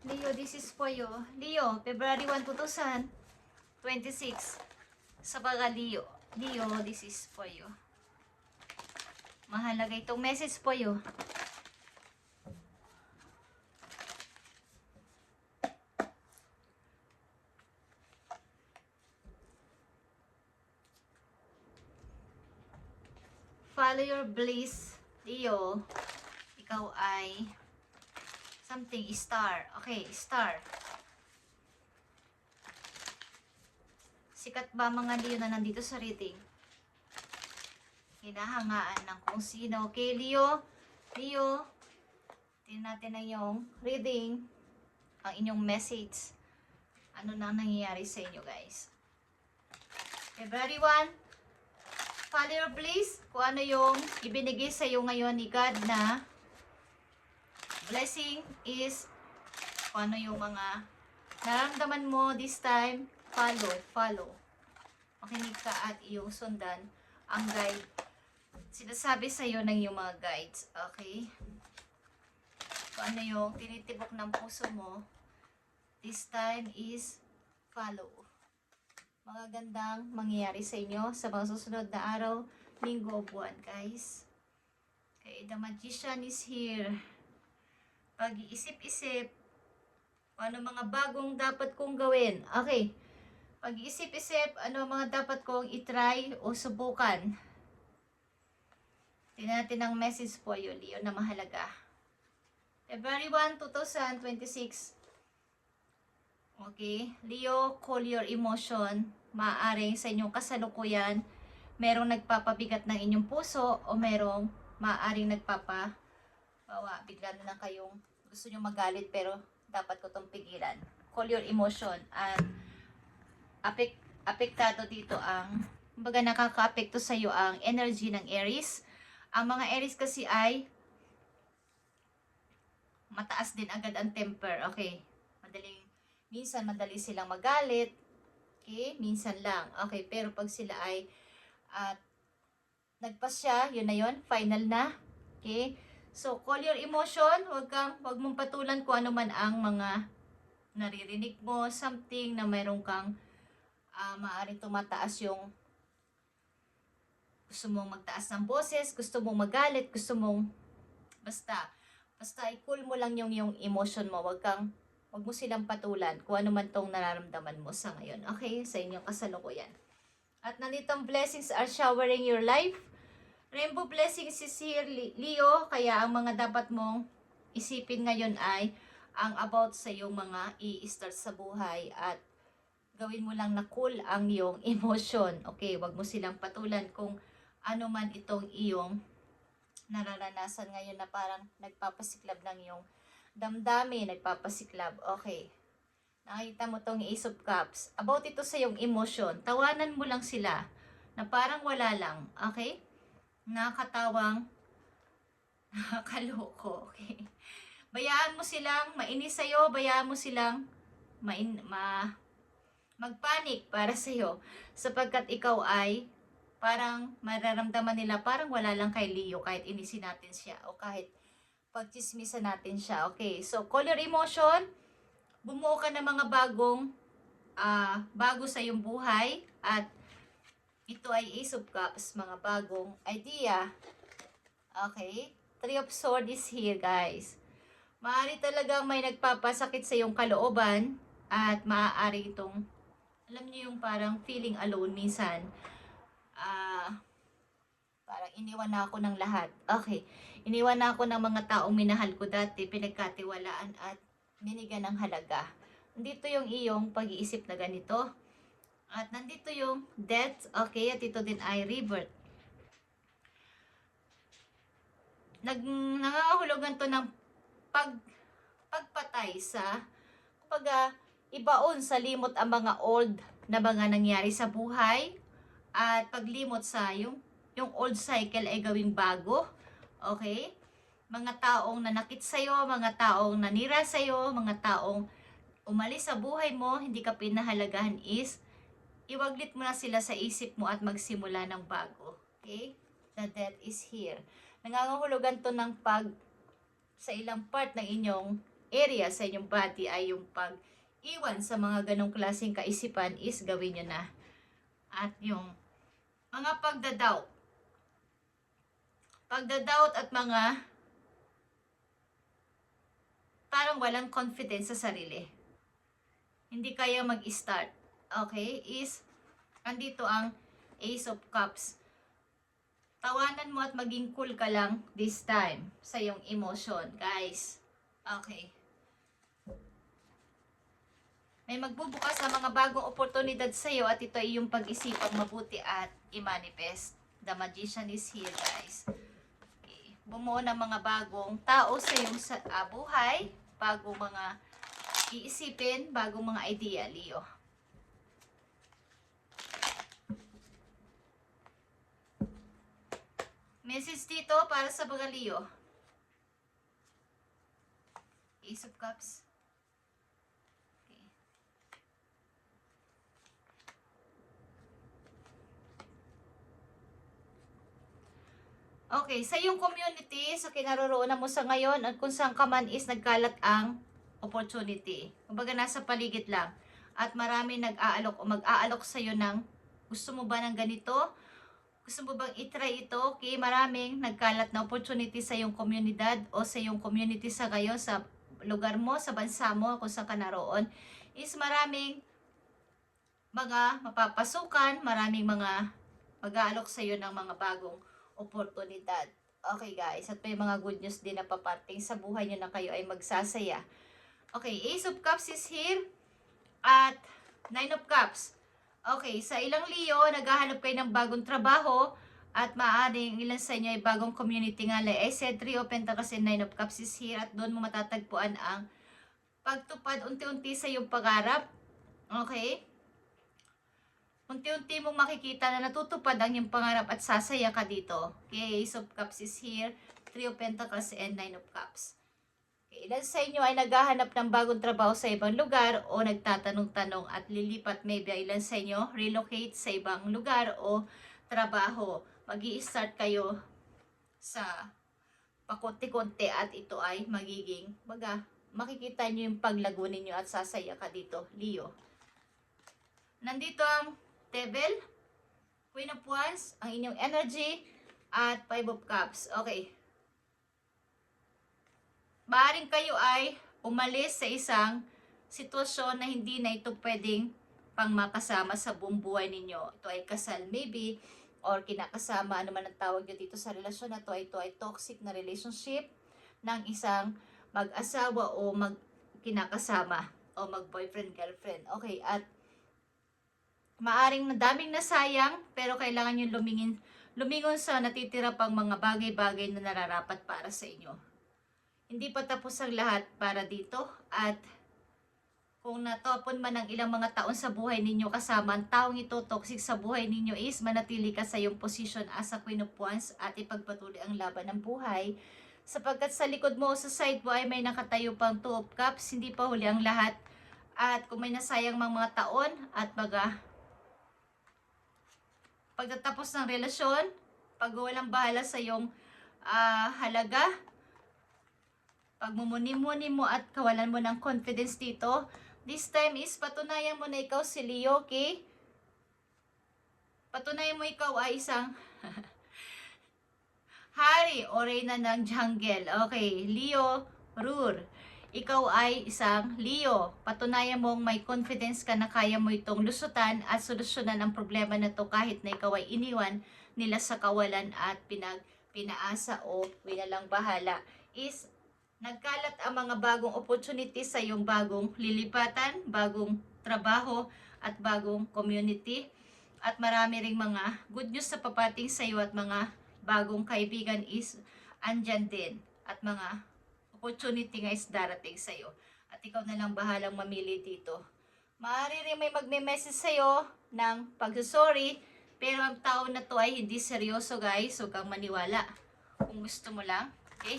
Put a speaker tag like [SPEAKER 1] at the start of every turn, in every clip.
[SPEAKER 1] Leo, this is for you. Leo, February 1, 2026. Sa mga Leo. Leo, this is for you. Mahalaga itong message for you. Follow your bliss, Leo. Ikaw ay something, star. Okay, star. Sikat ba mga Leo na nandito sa reading? Hinahangaan ng kung sino. Okay, Leo? Leo, tingnan natin na yung reading, ang inyong message. Ano na nangyayari sa inyo, guys? February 1, follow your bliss. Kung ano yung ibinigay sa iyo ngayon ni God na blessing is kung ano yung mga nararamdaman mo this time, follow. Makinig ka at iyong sundan ang guide. Sinasabi sa iyo ng iyong mga guides, okay? Kung ano yung tinitibok ng puso mo, this time is follow. Magagandang mangyayari sa inyo sa mga susunod na araw, linggo o buwan, guys. Okay, the magician is here. Pag-iisip-isip, ano mga bagong dapat kong gawin. Okay, pag-iisip-isip, ano mga dapat kong itry o subukan. Tingnan natin ang message po yun, Leo, na mahalaga. February 1, 2026. Okay, Leo, call your emotion. Maaaring sa inyong kasalukuyan, merong nagpapabigat ng inyong puso o merong maaaring bigla na lang kayong gusto nyo magalit pero dapat ko itong pigilan. Call your emotion. At apektado dito ang, kumbaga nakaka-apekto sa iyo ang energy ng Aries. Ang mga Aries kasi ay mataas din agad ang temper. Okay, minsan madali silang magalit. Okay, minsan lang. Okay, pero pag sila ay nagpasya, yun na yun, final na. Okay, so call your emotion. Wag mong patulan kung ano man ang mga naririnig mo, something na mayroon kang maaaring tumataas yung gusto mong magtaas ng boses, gusto mong magalit, gusto mong basta i-cool mo lang yung emotion mo. Wag mo silang patulan kung ano man tong nararamdaman mo sa ngayon. Okay? Sa inyong kasalukuyan. At nandito ang blessings are showering your life. Rainbow blessings is here, Leo. Kaya ang mga dapat mong isipin ngayon ay ang about sa iyong mga i-start sa buhay. At gawin mo lang na cool ang iyong emotion. Okay? Wag mo silang patulan kung ano man itong iyong nararanasan ngayon na parang nagpapasiklab ng iyong damdamin, nagpapasiklab. Okay. Nakita mo tong Ace of Cups. About ito sa iyong emotion. Tawanan mo lang sila na parang wala lang. Okay? Nakakatawang nakakaloko. Okay? Bayaan mo silang mainis sa'yo. Bayaan mo silang magpanik para sa'yo. Sapagkat ikaw ay parang mararamdaman nila parang wala lang kay Leo kahit inisin natin siya o kahit pagchismisan natin siya. Okay, so call your emotion. Bumuo ka ng mga bago sa iyong buhay. At ito ay Ace of Cups, mga bagong idea. Okay, Three of Swords is here, guys. Maaari talagang may nagpapasakit sa iyong kalooban. At maaari itong, alam niyo yung parang feeling alone minsan. Parang iniwan na ako ng lahat. Okay. Iniwan na ako ng mga taong minahal ko dati, pinagkatiwalaan at binigyan ng halaga. Nandito yung iyong pag-iisip na ganito. At nandito yung death. Okay. At ito din ay rebirth. Nangangahulugan to ng pagpatay sa, ibaon sa limot ang mga old na mga nangyari sa buhay. At paglimot sa yung old cycle ay gawing bago. Okay? Mga taong nanakit sa'yo, mga taong nanira sa'yo, mga taong umalis sa buhay mo, hindi ka pinahalagahan is, iwaglit mo na sila sa isip mo at magsimula ng bago. Okay? The death is here. Nangangahulugan to ng sa ilang part ng inyong area sa inyong body ay yung pag-iwan sa mga ganong klaseng kaisipan is gawin nyo na. At yung mga pagda-doubt at mga parang walang confidence sa sarili. Hindi kaya mag-start. Okay? Is, andito ang Ace of Cups. Tawanan mo at maging cool ka lang this time sa iyong emotion, guys. Okay. May magbubukas sa mga bagong oportunidad sa iyo at ito ay yung pag-isipang mabuti at i-manifest. The Magician is here, guys. Okay. Bumuo ng mga bagong tao sa iyong buhay, bagong mga iisipin, bagong mga idea, Leo. Message dito para sa mga Leo. Ace of Cups. Okay. Okay, sa iyong community, sa kinaroroonan mo sa ngayon, at kung saan ka man is nagkalat ang opportunity. Kumbaga nasa paligid lang. At marami nag-aalok o mag-aalok sa iyo ng gusto mo ba ng ganito? Gusto mo bang itry ito? Okay, maraming nagkalat na opportunity sa iyong komunidad o sa iyong community sa ngayon, sa lugar mo, sa bansa mo, kung saan ka naroon. Is maraming mga mapapasukan, maraming mga mag-aalok sa iyo ng mga bagong oportunidad. Okay guys, at may mga good news din na paparting sa buhay nyo na kayo ay magsasaya. Okay, Ace of Cups is here. At Nine of Cups. Okay, sa ilang Leo, naghahanap kayo ng bagong trabaho. At maaaring ilan sa inyo ay bagong community nga. Like I said, 3 of Pentacles and 9 of Cups is here. At doon mo matatagpuan ang pagtupad unti-unti sa iyong pangarap. Okay? Unti-unti mong makikita na natutupad ang iyong pangarap at sasaya ka dito. Okay, Ace of Cups is here. 3 of Pentacles and 9 of Cups. Ilan sa inyo ay naghahanap ng bagong trabaho sa ibang lugar o nagtatanong-tanong at lilipat, maybe ilan sa inyo relocate sa ibang lugar o trabaho. Mag-i-start kayo sa pakunti-kunti at ito ay magiging, makikita nyo yung paglago ninyo at sasaya ka dito, Leo. Nandito ang Devil, Queen of Wands, ang inyong energy at 5 of Cups. Okay. Maaring kayo ay umalis sa isang sitwasyon na hindi na ito pwedeng pang makasama sa buong buhay ninyo. Ito ay kasal maybe, or kinakasama, ano man ang tawag nyo dito sa relasyon na ito ay toxic na relationship ng isang mag-asawa o kinakasama o mag-boyfriend, girlfriend. Okay, at maaring daming nasayang, pero kailangan nyo lumingon sa natitira pang mga bagay-bagay na nararapat para sa inyo. Hindi pa tapos ang lahat para dito, at kung natapon man ang ilang mga taon sa buhay ninyo kasama ang taong ito toxic sa buhay ninyo, is manatili ka sa iyong position as a Queen of Wands at ipagpatuloy ang laban ng buhay. Sapagkat sa likod mo o sa side mo ay may nakatayo pang 2 of Cups, hindi pa huli ang lahat. At kung may nasayang mga taon at pagtatapos ng relasyon, pag-walang bahala sa iyong halaga, pagmumuni-muni mo at kawalan mo ng confidence dito, this time is patunayan mo na ikaw si Leo, okay? Patunayan mo ikaw ay isang hari o reyna ng jungle. Okay, Leo, Rur. Ikaw ay isang Leo. Patunayan mong may confidence ka na kaya mo itong lusutan at solusyonan ang problema na to kahit na ikaw ay iniwan nila sa kawalan at pinaasa o winalang bahala. Is nagkalat ang mga bagong opportunities sa iyong bagong lilipatan, bagong trabaho, at bagong community. At marami ring mga good news sa papating sa iyo at mga bagong kaibigan is andyan din. At mga opportunity nga is darating sa iyo. At ikaw na lang bahalang mamili dito. Maaari rin may magme-message sa iyo ng pagsusorry, pero ang tao na to ay hindi seryoso, guys. Huwag kang maniwala. Kung gusto mo lang, okay?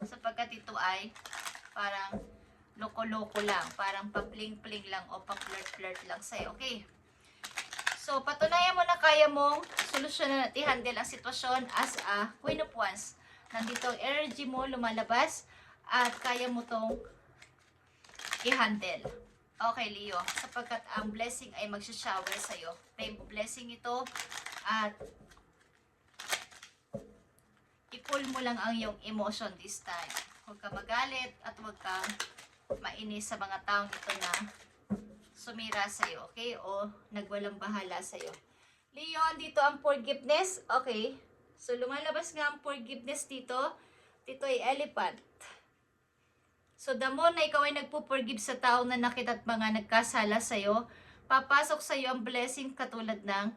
[SPEAKER 1] Sapagkat ito ay parang loko-loko lang, parang pa-pling-pling lang o pa-flirt-flirt lang sa'yo, okay? So, patunayan mo na kaya mong solusyonan at i-handle ang sitwasyon as a Queen of Wands. Nandito ang energy mo lumalabas at kaya mo tong i-handle. Okay, Leo. Sapagkat ang blessing ay magsha-shower sa'yo. Rainbow blessing ito. At i-cool mo lang ang iyong emotion this time. Huwag ka magalit at huwag kang mainis sa mga taong ito na sumira sa'yo. Okay? O nagwalang bahala sa'yo. Leo, dito ang forgiveness. Okay. So, lumalabas nga ang forgiveness dito. Dito ay elephant. So, the more na ikaw ay nagpo-forgive sa tao na nakit at mga nagkasala sa'yo, papasok sa'yo ang blessing katulad ng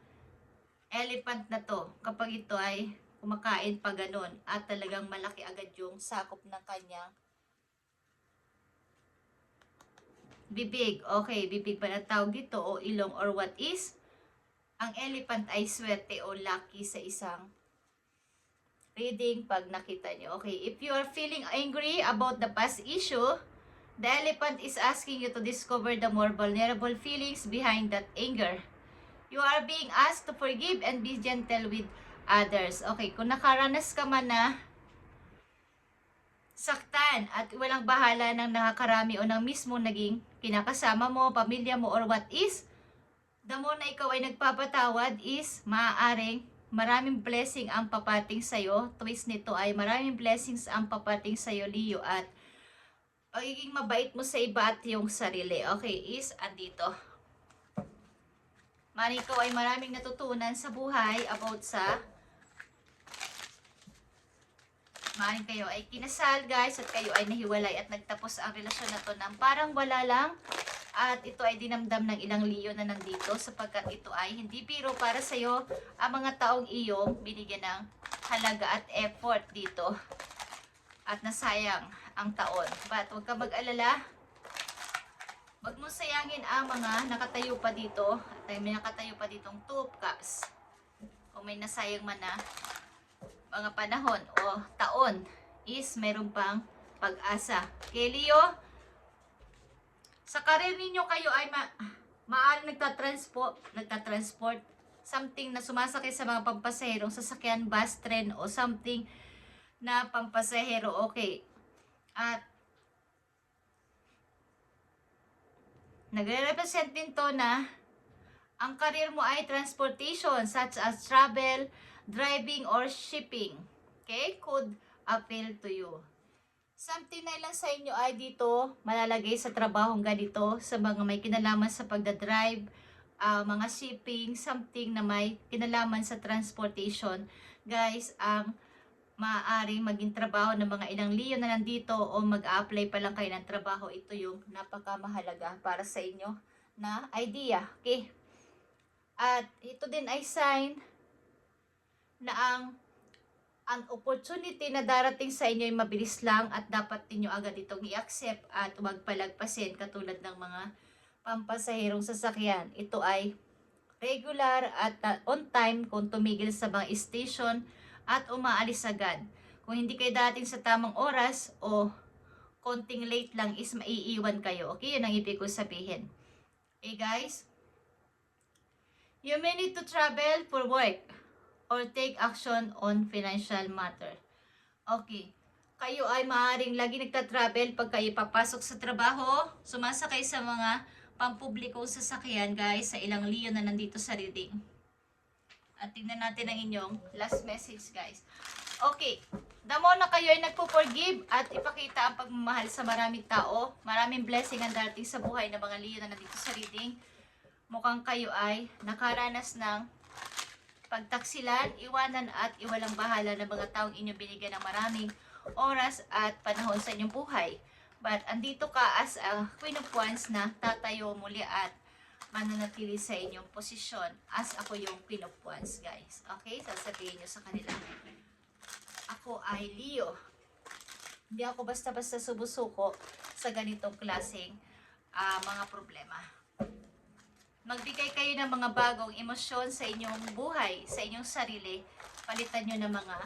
[SPEAKER 1] elephant na to. Kapag ito ay kumakain pa ganun at talagang malaki agad yung sakop ng kanyang bibig. Okay, bibig pa na tawag dito o ilong or what is. Ang elephant ay swerte o lucky sa isang reading pag nakita nyo. Okay, if you are feeling angry about the past issue, the elephant is asking you to discover the more vulnerable feelings behind that anger. You are being asked to forgive and be gentle with others. Okay, kung nakaranas ka man na saktan at walang bahala ng nakakarami o ng mismo naging kinakasama mo, pamilya mo, or what is, the more na ikaw ay nagpapatawad is maaaring maraming blessing ang papating sa'yo. Twist nito ay maraming blessings ang papating sa'yo, Leo, at pagiging mabait mo sa iba at yung sarili. Okay, is andito. Maring ikaw ay maraming natutunan sa buhay about sa maring kayo ay kinasal, guys, at kayo ay nahiwalay at nagtapos ang relasyon na to ng parang wala lang. At ito ay dinamdam ng ilang Leo na nandito sapagkat ito ay hindi biro para sa'yo ang mga taong iyong binigyan ng halaga at effort dito. At nasayang ang taon. But huwag ka mag-alala. Huwag mo sayangin ang mga nakatayo pa dito. At may nakatayo pa ditong 2 of cups. O may nasayang man na mga panahon o taon is meron pang pag-asa. Okay, Leo? Sa karir ninyo kayo ay maaaring nagtatransport something na sumasakay sa mga pampasaherong sasakyan, bus, train o something na pampasahero. Okay. At nagre-represent din to na ang karir mo ay transportation such as travel, driving, or shipping. Okay? Could appeal to you. Something na lang sa inyo ay dito malalagay sa trabahong ganito, sa mga may kinalaman sa pagdadrive, mga shipping, something na may kinalaman sa transportation. Guys, ang maaaring maging trabaho ng mga ilang Leo na nandito o mag-a-apply pa lang kayo ng trabaho, ito yung napakamahalaga para sa inyo na idea. Okay? At ito din ay sign na ang opportunity na darating sa inyo ay mabilis lang at dapat niyo agad itong i-accept at huwag palagpasin katulad ng mga pampasahirong sasakyan. Ito ay regular at on time kung tumigil sa mga station at umaalis agad. Kung hindi kayo dating sa tamang oras o konting late lang is maiiwan kayo. Okay, yun ang ibig ko sabihin. Okay guys? You may need to travel for work or take action on financial matter. Okay. Kayo ay maaaring lagi nagtatravel pag kayo papasok sa trabaho, sumasakay sa mga pampublikong sasakyan, guys, sa ilang Leo na nandito sa reading. At tingnan natin ang inyong last message, guys. Okay. The more na kayo ay nagpo-forgive at ipakita ang pagmamahal sa maraming tao, maraming blessing ang darating sa buhay ng mga Leo na nandito sa reading. Mukhang kayo ay nakaranas ng pagtaksilan, iwanan at iwalang bahala ng mga taong inyong binigyan ng maraming oras at panahon sa inyong buhay. But andito ka as a Queen of Wands na tatayo muli at mananatili sa inyong posisyon as ako yung Queen of Wands, guys. Okay? Sasabihin nyo sa kanila, ako ay Leo. Hindi ako basta-basta sumusuko sa ganitong klaseng mga problema. Magbigay kayo ng mga bagong emosyon sa inyong buhay, sa inyong sarili. Palitan nyo ng mga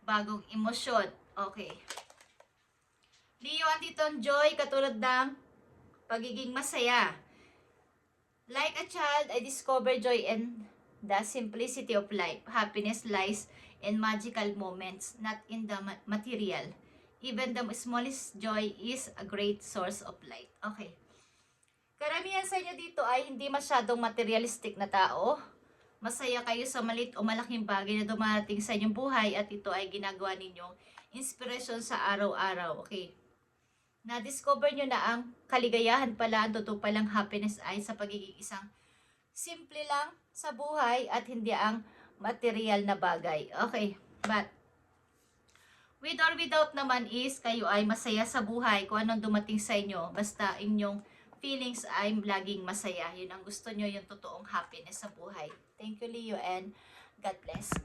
[SPEAKER 1] bagong emosyon. Okay. Leo, andito ang joy katulad ng pagiging masaya. Like a child, I discover joy in the simplicity of life. Happiness lies in magical moments, not in the material. Even the smallest joy is a great source of light. Okay. Karamihan sa inyo dito ay hindi masyadong materialistic na tao. Masaya kayo sa maliit o malaking bagay na dumarating sa inyong buhay at ito ay ginagawa ninyong inspirasyon sa araw-araw. Okay. Na-discover nyo na ang kaligayahan pala, ang totoo palang happiness ay sa pagiging isang simple lang sa buhay at hindi ang material na bagay. Okay. But with or without naman is kayo ay masaya sa buhay kung anong dumating sa inyo. Basta inyong feelings ay laging masaya. Yun ang gusto nyo, yung totoong happiness sa buhay. Thank you, Leo, and God bless.